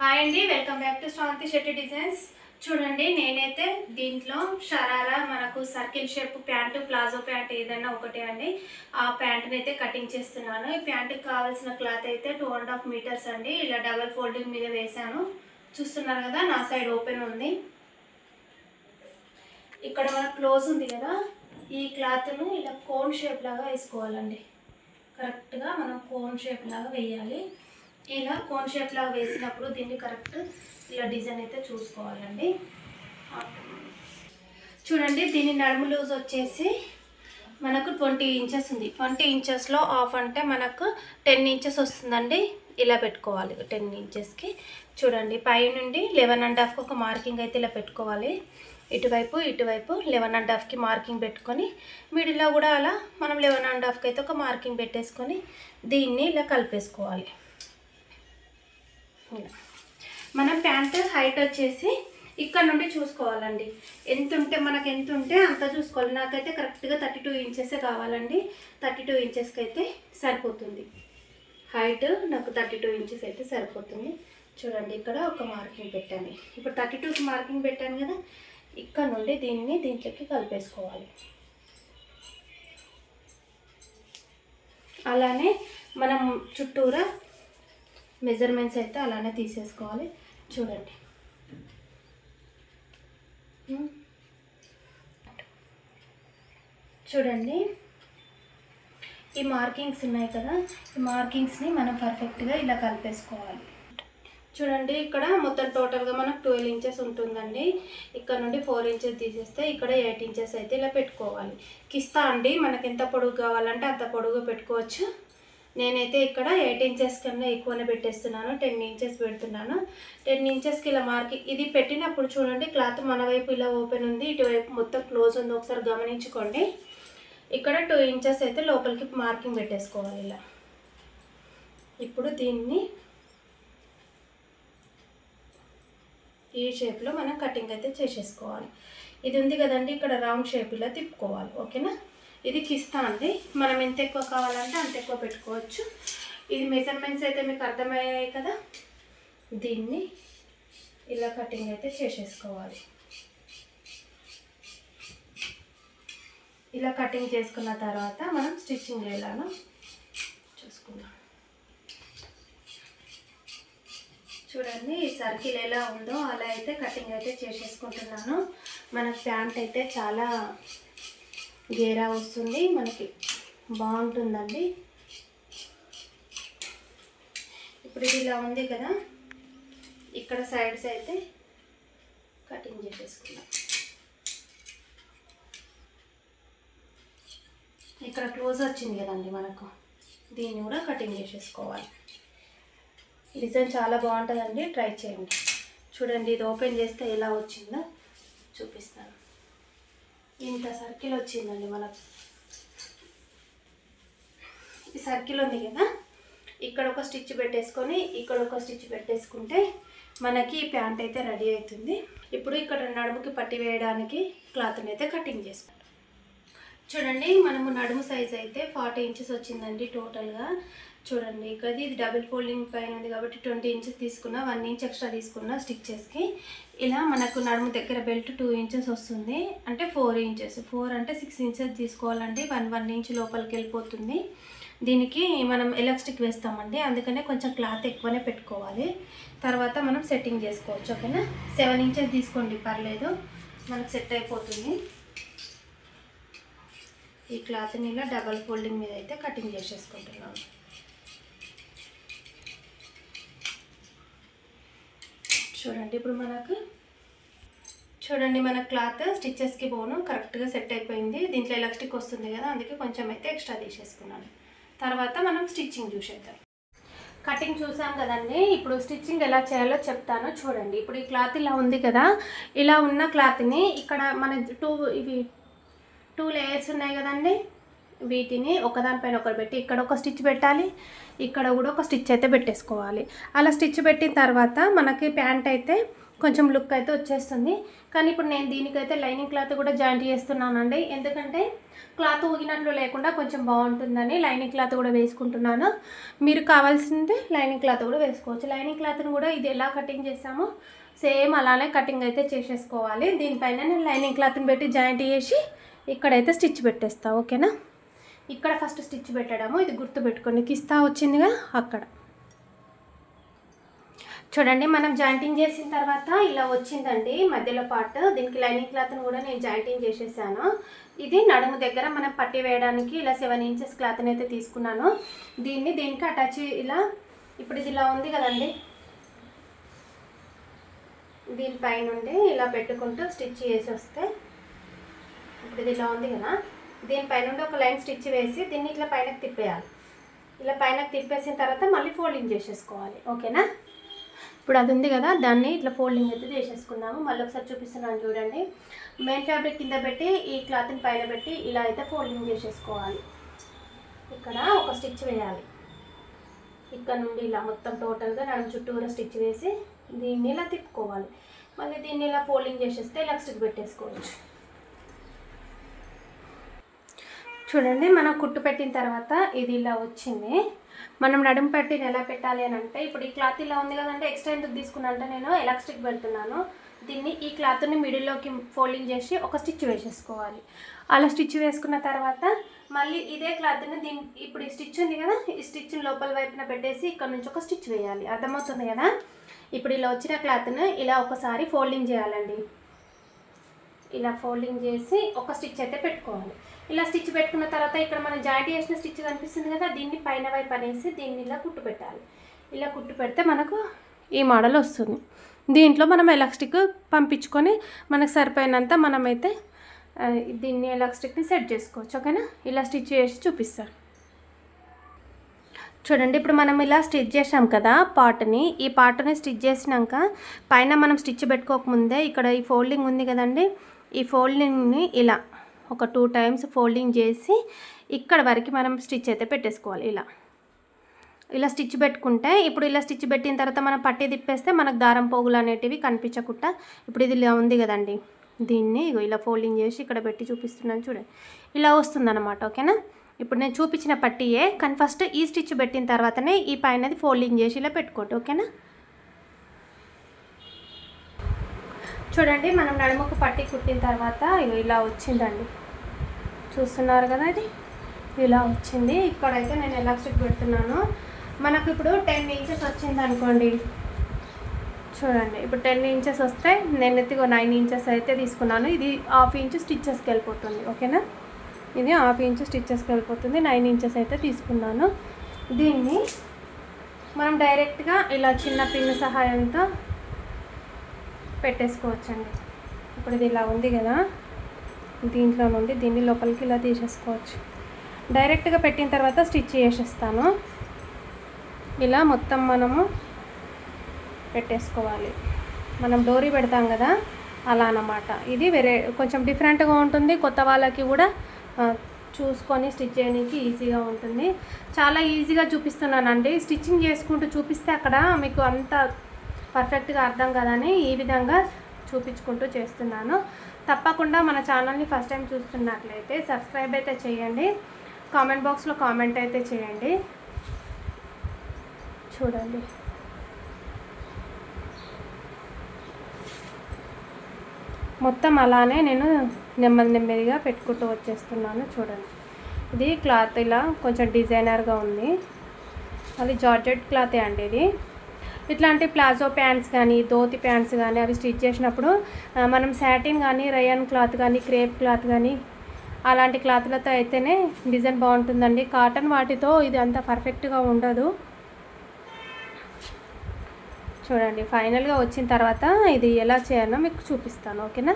Hi అండి, welcome back to Sravanthi Shetty designs. చూడండి, నేనైతే దీంట్లో షరారా మనకు circle shape pant, palazzo pant ఏదైనా ఒకటే అండి. ఆ ప్యాంట్ని అయితే కటింగ్ చేస్తున్నాను. ఈ ప్యాంటుకి కావాల్సిన క్లాత్ అయితే 2.5 మీటర్స్ అండి. ఇలా డబల్ ఫోల్డింగ్ మీద వేసాను. చూస్తున్నారు కదా, నా సైడ్ ఓపెన్ ఉంది. ఇక్కడ మన క్లోజ్ ఉంది కదా, ఈ క్లాత్ను ఇలా కోన్ షేప్ లాగా వేసుకోవాలండి. కరెక్ట్గా మనం కోన్ షేప్ లాగా వేయాలి. ఇలా కోన్ షేప్ లాగా వేసినప్పుడు దీన్ని కరెక్ట్ ఇలా డిజైన్ అయితే చూసుకోవాలండి. చూడండి, దీని నడుము లూజ్ వచ్చేసి మనకు 20 ఇంచెస్ ఉంది. 20 ఇంచెస్లో హాఫ్ అంటే మనకు 10 ఇంచెస్ వస్తుందండి. ఇలా పెట్టుకోవాలి 10 ఇంచెస్కి. చూడండి, పై నుండి 11.5కి ఒక మార్కింగ్ అయితే ఇలా పెట్టుకోవాలి. ఇటువైపు 11.5కి మార్కింగ్ పెట్టుకొని మిడిల్లో కూడా అలా మనం 11.5కి అయితే ఒక మార్కింగ్ పెట్టేసుకొని దీన్ని ఇలా కలిపేసుకోవాలి. మనం ప్యాంట్ హైట్ వచ్చేసి ఇక్కడ నుండి చూసుకోవాలండి. మనకు ఎంత ఉంటే అంత చూసుకోవాలి. నాకైతే కరెక్ట్గా 32 ఇంచెసే కావాలండి. 32 ఇంచెస్కి అయితే సరిపోతుంది. హైట్ నాకు 32 ఇంచెస్ అయితే సరిపోతుంది. చూడండి, ఇక్కడ ఒక మార్కింగ్ పెట్టాను. ఇప్పుడు 32కి మార్కింగ్ పెట్టాను కదా, ఇక్కడ నుండి దీంట్లోకి కలిపేసుకోవాలి. అలానే మనం చుట్టూరా మెజర్మెంట్స్ అయితే అలానే తీసేసుకోవాలి. చూడండి, చూడండి ఈ మార్కింగ్స్ ఉన్నాయి కదా, ఈ మార్కింగ్స్ని మనం పర్ఫెక్ట్గా ఇలా కలిపేసుకోవాలి. చూడండి, ఇక్కడ మొత్తం టోటల్గా మనకు 12 ఇంచెస్ ఉంటుందండి. ఇక్కడ నుండి 4 ఇంచెస్ తీసేస్తే ఇక్కడ 8 ఇంచెస్ అయితే ఇలా పెట్టుకోవాలి. కిస్తా అండి, మనకి ఎంత పొడుగు కావాలంటే అంత పొడుగు పెట్టుకోవచ్చు. నేనైతే ఇక్కడ 8 ఇంచెస్ కన్నా ఎక్కువనే పెట్టేస్తున్నాను. 10 ఇంచెస్ పెడుతున్నాను. 10 ఇంచెస్కి ఇలా మార్కింగ్ ఇది పెట్టినప్పుడు చూడండి, క్లాత్ మన వైపు ఇలా ఓపెన్ ఉంది, ఇటువైపు మొత్తం క్లోజ్ ఉంది. ఒకసారి గమనించుకోండి. ఇక్కడ 2 ఇంచెస్ అయితే లోపలికి మార్కింగ్ పెట్టేసుకోవాలి ఇలా. ఇప్పుడు దీన్ని ఈ షేప్లో మనం కటింగ్ అయితే చేసేసుకోవాలి. ఇది ఉంది కదండి, ఇక్కడ రౌండ్ షేప్ ఇలా తిప్పుకోవాలి. ఓకేనా, ఇది కిస్తా అండి. మనం ఎంత ఎక్కువ కావాలంటే అంత ఎక్కువ పెట్టుకోవచ్చు. ఇది మెజర్మెంట్స్ అయితే మీకు అర్థమయ్యాయి కదా. దీన్ని ఇలా కటింగ్ అయితే చేసేసుకోవాలి. ఇలా కటింగ్ చేసుకున్న తర్వాత మనం స్టిచ్చింగ్ ఎలానో చూసుకుందాం. చూడండి, ఈ సర్కిల్ ఎలా ఉందో అలా అయితే కటింగ్ అయితే చేసేసుకుంటున్నాను. మన ప్యాంట్ అయితే చాలా గేరా వస్తుంది, మనకి బాగుంటుందండి. ఇప్పుడు ఇది ఇలా ఉంది కదా, ఇక్కడ సైడ్స్ అయితే కటింగ్ చేసేసుకుందాం. ఇక్కడ క్లోజ్ వచ్చింది కదండి మనకు, దీన్ని కూడా కటింగ్ చేసేసుకోవాలి. డిజైన్ చాలా బాగుంటుందండి, ట్రై చేయండి. చూడండి, ఇది ఓపెన్ చేస్తే ఎలా వచ్చిందో చూపిస్తాను. ఇంత సర్కిల్ వచ్చిందండి మనకు. ఈ సర్కిల్ ఉంది కదా, ఇక్కడ ఒక స్టిచ్ పెట్టేసుకొని ఇక్కడ ఒక స్టిచ్ పెట్టేసుకుంటే మనకి ఈ ప్యాంట్ అయితే రెడీ అవుతుంది. ఇప్పుడు ఇక్కడ నడుముకి పట్టి వేయడానికి క్లాత్ని అయితే కటింగ్ చేసుకుంటాం. చూడండి, మనము నడుము సైజ్ అయితే 40 ఇంచెస్ వచ్చిందండి టోటల్గా. చూడండి, ఇక్కడ ఇది డబుల్ ఫోల్డింగ్ పైన ఉంది కాబట్టి 20 ఇంచెస్ తీసుకున్నా, 1 ఇంచ్ ఎక్స్ట్రా తీసుకున్నా స్టిచ్చెస్కి. ఇలా మనకు నడుము దగ్గర బెల్ట్ 2 ఇంచెస్ వస్తుంది, అంటే 4 ఇంచెస్. 4 అంటే 6 ఇంచెస్ తీసుకోవాలండి. 1 ఇంచ్ లోపలికి వెళ్ళిపోతుంది. దీనికి మనం ఎలాస్టిక్ వేస్తామండి, అందుకనే కొంచెం క్లాత్ ఎక్కువనే పెట్టుకోవాలి. తర్వాత మనం సెట్టింగ్ చేసుకోవచ్చు. ఓకేనా, 7 ఇంచెస్ తీసుకోండి, పర్లేదు, మనకు సెట్ అయిపోతుంది. ఈ క్లాత్ని ఇలా డబల్ ఫోల్డింగ్ మీద అయితే కటింగ్ చేసేసుకుంటున్నాను. చూడండి, ఇప్పుడు చూడండి మన క్లాత్ స్టిచ్చెస్కి పోను కరెక్ట్గా సెట్ అయిపోయింది. దీంట్లో ఎలాస్టిక్ వస్తుంది కదా, అందుకే కొంచెం అయితే ఎక్స్ట్రా తీసేసుకున్నాను. తర్వాత మనం స్టిచ్చింగ్ చూసేద్దాం. కటింగ్ చూసాం కదండి, ఇప్పుడు స్టిచ్చింగ్ ఎలా చేయాలో చెప్తాను. చూడండి, ఇప్పుడు ఈ క్లాత్ ఇలా ఉంది కదా, ఇలా ఉన్న క్లాత్ని ఇక్కడ మన 2 లేయర్స్ ఉన్నాయి కదండి, వీటిని ఒకదానిపైన ఒకటి పెట్టి ఇక్కడ ఒక స్టిచ్ పెట్టాలి, ఇక్కడ కూడా ఒక స్టిచ్ అయితే పెట్టేసుకోవాలి. అలా స్టిచ్ పెట్టిన తర్వాత మనకి ప్యాంట్ అయితే కొంచెం లుక్ అయితే వచ్చేస్తుంది. కానీ ఇప్పుడు నేను దీనికైతే లైనింగ్ క్లాత్ కూడా జాయింట్ చేస్తున్నానండి. ఎందుకంటే క్లాత్ ఊగినట్లు లేకుండా కొంచెం బాగుంటుందని లైనింగ్ క్లాత్ కూడా వేసుకుంటున్నాను. మీరు కావాల్సింది లైనింగ్ క్లాత్ కూడా వేసుకోవచ్చు. లైనింగ్ క్లాత్ని కూడా ఇది ఎలా కటింగ్ చేసామో సేమ్ అలానే కటింగ్ అయితే చేసేసుకోవాలి. దీనిపైన నేను లైనింగ్ క్లాత్ని పెట్టి జాయింట్ చేసి ఇక్కడైతే స్టిచ్ పెట్టేస్తాను. ఓకేనా, ఇక్కడ ఫస్ట్ స్టిచ్ పెట్టడము, ఇది గుర్తు పెట్టుకోండి. కిస్తా వచ్చిందిగా అక్కడ చూడండి. మనం జాయింటింగ్ చేసిన తర్వాత ఇలా వచ్చిందండి మధ్యలో పార్ట్. దీనికి లైనింగ్ క్లాత్ని కూడా నేను జాయింటింగ్ చేసేసాను. ఇది నడుము దగ్గర మనం పట్టి వేయడానికి ఇలా 7 ఇంచెస్ క్లాత్ని అయితే తీసుకున్నాను. దీనికి అటాచ్ ఇలా, ఇప్పుడు ఇది ఇలా ఉంది కదండి, దీనిపైనుండి ఇలా పెట్టుకుంటూ స్టిచ్ చేసి వస్తే, ఇప్పుడు ఇది ఇలా ఉంది కదా, దీనిపైనుండి ఒక లైన్ స్టిచ్ వేసి దీన్ని ఇట్లా పైనకి తిప్పేయాలి. ఇలా పైనకి తిప్పేసిన తర్వాత మళ్ళీ ఫోల్డింగ్ చేసేసుకోవాలి. ఓకేనా, ఇప్పుడు అది ఉంది కదా, దాన్ని ఇట్లా ఫోల్డింగ్ అయితే చేసేసుకున్నాము. మళ్ళీ ఒకసారి చూపిస్తున్నాను చూడండి. మెయిన్ ఫ్యాబ్రిక్ కింద పెట్టి ఈ క్లాత్ని పైన పెట్టి ఇలా అయితే ఫోల్డింగ్ చేసేసుకోవాలి. ఇక్కడ ఒక స్టిచ్ వేయాలి. ఇక్కడ నుండి ఇలా మొత్తం టోటల్గా నడుము చుట్టూరా స్టిచ్ వేసి దీన్ని ఇలా తిప్పుకోవాలి. మళ్ళీ దీన్ని ఇలా ఫోల్డింగ్ చేసేస్తే ఇలా స్టిచ్ పెట్టేసుకోవచ్చు. చూడండి, మనం కుట్టు పెట్టిన తర్వాత ఇది ఇలా వచ్చింది. మనం నడుము పట్టిని ఎలా పెట్టాలి అని అంటే, ఇప్పుడు ఈ క్లాత్ ఇలా ఉంది కదంటే, ఎక్స్ట్రా ఎందుకు తీసుకున్నా అంటే నేను ఎలాస్టిక్ పెడుతున్నాను. దీన్ని ఈ క్లాత్ని మిడిల్లోకి ఫోల్డింగ్ చేసి ఒక స్టిచ్ వేసేసుకోవాలి. అలా స్టిచ్ వేసుకున్న తర్వాత మళ్ళీ ఇదే క్లాత్ని ఇప్పుడు ఈ స్టిచ్ ఉంది కదా, ఈ స్టిచ్ని లోపల వైపున పెట్టేసి ఇక్కడ నుంచి ఒక స్టిచ్ వేయాలి. అర్థమవుతుంది కదా. ఇప్పుడు ఇలా వచ్చిన క్లాత్ని ఇలా ఒకసారి ఫోల్డింగ్ చేయాలండి. ఇలా ఫోల్డింగ్ చేసి ఒక స్టిచ్ అయితే పెట్టుకోవాలి. ఇలా స్టిచ్ పెట్టుకున్న తర్వాత ఇక్కడ మనం జాయింట్ చేసిన స్టిచ్ కనిపిస్తుంది కదా, దీన్ని పైన వైపు అనేసి దీన్ని ఇలా కుట్టు పెట్టాలి. ఇలా కుట్టు పెడితే మనకు ఈ మోడల్ వస్తుంది. దీంట్లో మనం ఎలాస్టిక్ పంపించుకొని మనకు సరిపోయినంత మనమైతే దీన్ని ఎలాస్టిక్ని సెట్ చేసుకోవచ్చు. ఓకేనా, ఇలా స్టిచ్ చేసి చూపిస్తాను చూడండి. ఇప్పుడు మనం ఇలా స్టిచ్ చేసాం కదా పార్ట్ని, ఈ పార్ట్ని స్టిచ్ చేసినాక పైన మనం స్టిచ్ పెట్టుకోకముందే ఇక్కడ ఈ ఫోల్డింగ్ ఉంది కదండి, ఈ ఫోల్డింగ్ని ఇలా ఒక 2 టైమ్స్ ఫోల్డింగ్ చేసి ఇక్కడ వరకు మనం స్టిచ్ అయితే పెట్టేసుకోవాలి. ఇలా స్టిచ్ పెట్టుకుంటే, ఇప్పుడు ఇలా స్టిచ్ పెట్టిన తర్వాత మనం పట్టి తిప్పేస్తే మనకు దారం పోగులు అనేటివి కనిపించకుండా, ఇప్పుడు ఇది ఇలా ఉంది కదండి, దీన్ని ఇలా ఫోల్డింగ్ చేసి ఇక్కడ పెట్టి చూపిస్తున్నాను చూడండి, ఇలా వస్తుందన్నమాట. ఓకేనా, ఇప్పుడు నేను చూపించిన పట్టియే, కానీ ఫస్ట్ ఈ స్టిచ్ పెట్టిన తర్వాతనే ఈ పైనది ఫోల్డింగ్ చేసి ఇలా పెట్టుకోండి. ఓకేనా, చూడండి మనం నడుముకు పట్టి కుట్టిన తర్వాత ఇలా వచ్చిందండి, చూస్తున్నారు కదా, ఇది ఇలా వచ్చింది. ఇక్కడైతే నేను ఎలాస్టిక్ పెడుతున్నాను. మనకు ఇప్పుడు 10 ఇంచెస్ వచ్చింది అనుకోండి, చూడండి ఇప్పుడు 10 ఇంచెస్ వస్తే నేను ఎత్తిగో 9 ఇంచెస్ అయితే తీసుకున్నాను. ఇది 1/2 ఇంచు స్టిచ్చెస్కి వెళ్ళిపోతుంది. ఓకేనా, ఇది 1/2 ఇంచు స్టిచ్చెస్కి వెళ్ళిపోతుంది. 9 ఇంచెస్ అయితే తీసుకున్నాను. దీన్ని మనం డైరెక్ట్గా ఇలా చిన్న పిన్ సహాయంతో పెట్టేసుకోవచ్చండి. ఇప్పుడు ఇది ఇలా ఉంది కదా, దీంట్లో నుండి దీన్ని లోపలికి ఇలా తీసేసుకోవచ్చు. డైరెక్ట్గా పెట్టిన తర్వాత స్టిచ్ చేసేస్తాను. ఇలా మొత్తం మనము పెట్టేసుకోవాలి. మనం డోరీ పెడతాం కదా, అలా అన్నమాట. ఇది వేరే కొంచెం డిఫరెంట్గా ఉంటుంది. కొత్త వాళ్ళకి కూడా చూసుకొని స్టిచ్ చేయడానికి ఈజీగా ఉంటుంది. చాలా ఈజీగా చూపిస్తున్నానండి. స్టిచ్చింగ్ చేసుకుంటూ చూపిస్తే అక్కడ మీకు అంత పర్ఫెక్ట్గా అర్థం కదని ఈ విధంగా చూపించుకుంటూ చేస్తున్నాను. తప్పకుండా మన ఛానల్ని ఫస్ట్ టైం చూస్తున్నట్లయితే సబ్స్క్రైబ్ అయితే చేయండి. కామెంట్ బాక్స్లో కామెంట్ అయితే చేయండి. చూడండి, మొత్తం అలానే నేను నెమ్మదిగా పెట్టుకుంటూ వచ్చేస్తున్నాను. చూడండి, ఇది క్లాత్ ఇలా కొంచెం డిజైనర్గా ఉంది. అది జార్జెట్ క్లాతే అండి. ఇది ఇట్లాంటి ప్లాజో ప్యాంట్స్ కానీ ధోతి ప్యాంట్స్ కానీ అవి స్టిచ్ చేసినప్పుడు మనం సాటిన్ కానీ రయాన్ క్లాత్ కానీ క్రేప్ క్లాత్ కానీ అలాంటి క్లాత్లతో అయితేనే డిజైన్ బాగుంటుందండి. కాటన్ వాటితో ఇది అంత పర్ఫెక్ట్గా ఉండదు. చూడండి, ఫైనల్గా వచ్చిన తర్వాత ఇది ఎలా చేయాలో మీకు చూపిస్తాను. ఓకేనా,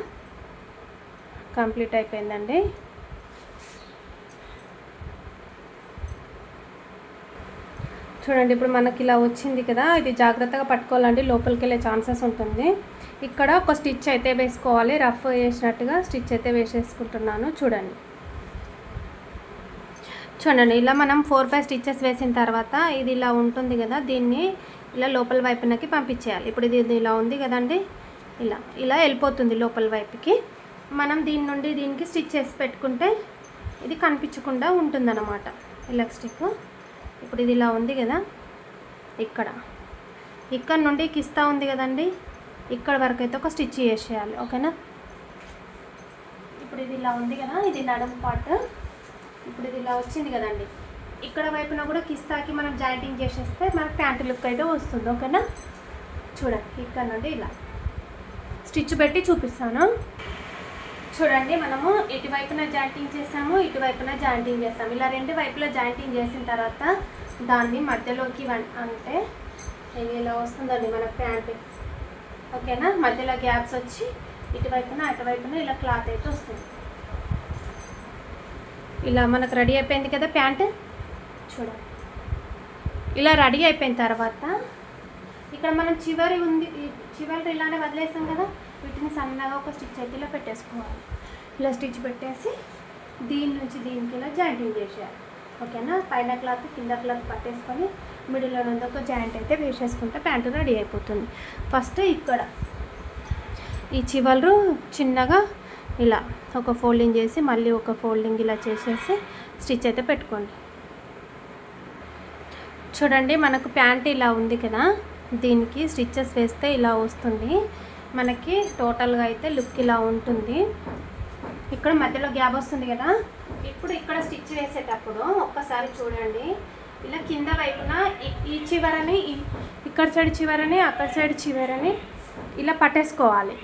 కంప్లీట్ అయిపోయిందండి. చూడండి, ఇప్పుడు మనకి ఇలా వచ్చింది కదా, ఇది జాగ్రత్తగా పట్టుకోవాలండి, లోపలికి వెళ్ళే ఛాన్సెస్ ఉంటుంది. ఇక్కడ ఒక స్టిచ్ అయితే వేసుకోవాలి, రఫ్ వేసినట్టుగా స్టిచ్ అయితే వేసేసుకుంటున్నాను. చూడండి, ఇలా మనం 4-5 స్టిచ్చెస్ వేసిన తర్వాత ఇది ఇలా ఉంటుంది కదా, దీన్ని ఇలా లోపల వైపునకి పంపించేయాలి. ఇప్పుడు ఇది ఇలా ఉంది కదండి, ఇలా వెళ్ళిపోతుంది లోపల వైపుకి. మనం దీని నుండి దీనికి స్టిచ్ చేసి పెట్టుకుంటే ఇది కనిపించకుండా ఉంటుందన్నమాట ఎలాస్టిక్. ఇప్పుడు ఇది ఇలా ఉంది కదా, ఇక్కడ నుండి కిస్తా ఉంది కదండి, ఇక్కడ వరకు అయితే ఒక స్టిచ్ చేసేయాలి. ఓకేనా. ఇప్పుడు ఇది ఇలా ఉంది కదా, ఇది నడుము పార్ట్. ఇప్పుడు ఇది ఇలా వచ్చింది కదండి, ఇక్కడ వైపున కూడా కిస్తాకి మనం జాయింటింగ్ చేసేస్తే మనకు ప్యాంటు లుక్ అయితే వస్తుంది. ఓకేనా. చూడండి, ఇక్కడ నుండి ఇలా స్టిచ్ పెట్టి చూపిస్తాను. చూడండి, మనము ఇటువైపున జాయింటింగ్ చేసాము, ఇటువైపున జాయింటింగ్ చేస్తాము. ఇలా రెండు వైపులా జాయింటింగ్ చేసిన తర్వాత దాన్ని మధ్యలోకి అంటే ఇలా వస్తుందండి మన ప్యాంట్. ఓకేనా. మధ్యలో గ్యాప్స్ వచ్చి ఇటువైపున అటువైపున ఇలా క్లాత్ అయితే వస్తుంది. ఇలా మనకు రెడీ అయిపోయింది కదా ప్యాంట్. చూడండి, ఇలా రెడీ అయిపోయిన తర్వాత ఇక్కడ మనం చివరి ఇలానే వదిలేసాం కదా, వీటిని సన్నగా ఒక స్టిచ్ అయితే ఇలా పెట్టేసుకోవాలి. ఇలా స్టిచ్ పెట్టేసి దీని నుంచి దీనికి ఇలా జాయింటింగ్ చేసేయాలి. ఓకేనా. పైన క్లాత్ కింద క్లాత్ పట్టేసుకొని మిడిల్లో నుండి ఒక జాయింట్ అయితే వేసేసుకుంటే ప్యాంటు రెడీ అయిపోతుంది. ఫస్ట్ ఇక్కడ ఈ చివరు చిన్నగా ఇలా ఒక ఫోల్డింగ్ చేసి మళ్ళీ ఒక ఫోల్డింగ్ ఇలా చేసేసి స్టిచ్ అయితే పెట్టుకోండి. చూడండి, మనకు ప్యాంట్ ఇలా ఉంది కదా, దీనికి స్టిచ్చెస్ వేస్తే ఇలా వస్తుంది మనకి. టోటల్గా అయితే లుక్ ఇలా ఉంటుంది. ఇక్కడ మధ్యలో గ్యాప్ వస్తుంది కదా, ఇప్పుడు ఇక్కడ స్టిచ్ వేసేటప్పుడు ఒక్కసారి చూడండి, ఇలా కింద వైపున ఈ చివరని ఇక్కడ సైడ్ చివరని అక్కడ సైడ్ చివరని ఇలా పట్టేసుకోవాలి.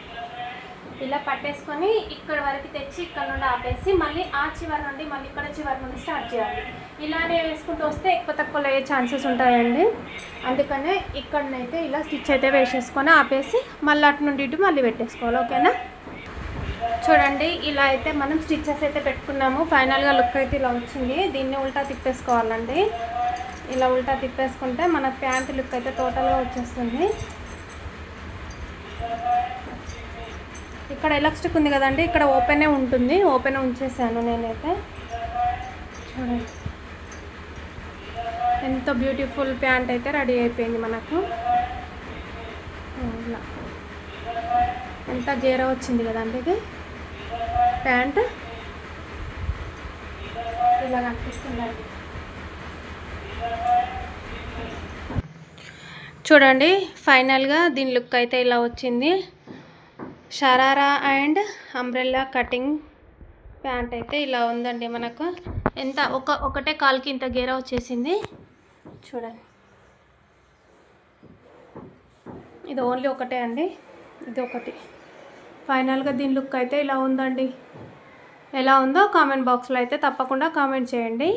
ఇలా పట్టేసుకొని ఇక్కడ వరకు తెచ్చి ఇక్కడ నుండి ఆపేసి మళ్ళీ ఆ చివరి నుండి మళ్ళీ ఇక్కడ చివరి నుండి స్టార్ట్ చేయాలి. ఇలానే వేసుకుంటూ వస్తే ఎక్కువ తక్కువ అయ్యే ఛాన్సెస్ ఉంటాయండి. అందుకనే ఇక్కడనైతే ఇలా స్టిచ్ అయితే వేసేసుకొని ఆపేసి మళ్ళీ అటు నుండి ఇటు మళ్ళీ పెట్టేసుకోవాలి. ఓకేనా. చూడండి, ఇలా అయితే మనం స్టిచ్చెస్ అయితే పెట్టుకున్నాము. ఫైనల్గా లుక్ అయితే ఇలా వచ్చింది. దీన్ని ఉల్టా తిప్పేసుకోవాలండి. ఇలా ఉల్టా తిప్పేసుకుంటే మన ప్యాంట్ లుక్ అయితే టోటల్గా వచ్చేస్తుంది. ఇక్కడ ఎలాస్టిక్ ఉంది కదండి, ఇక్కడ ఓపెనే ఉంటుంది. ఓపెన్ ఉంచేసాను నేనైతే. చూడండి, ఎంత బ్యూటిఫుల్ ప్యాంట్ అయితే రెడీ అయిపోయింది మనకు. ఇలా ఎంత గేరా వచ్చింది కదండి ఇది ప్యాంట్. ఇలా కనిపిస్తుందండి. చూడండి, ఫైనల్గా దీని లుక్ అయితే ఇలా వచ్చింది. Sharara and umbrella cutting pant అయితే ఇలా ఉందండి మనకు. ఎంత ఒకటే కాలుకి ఇంత గేరా వచ్చేసింది. చూడండి, ఇది ఓన్లీ ఒకటే అండి, ఇది ఒకటి. ఫైనల్గా దీని లుక్ అయితే ఇలా ఉందండి. ఎలా ఉందో కామెంట్ బాక్స్లో అయితే తప్పకుండా కామెంట్ చేయండి.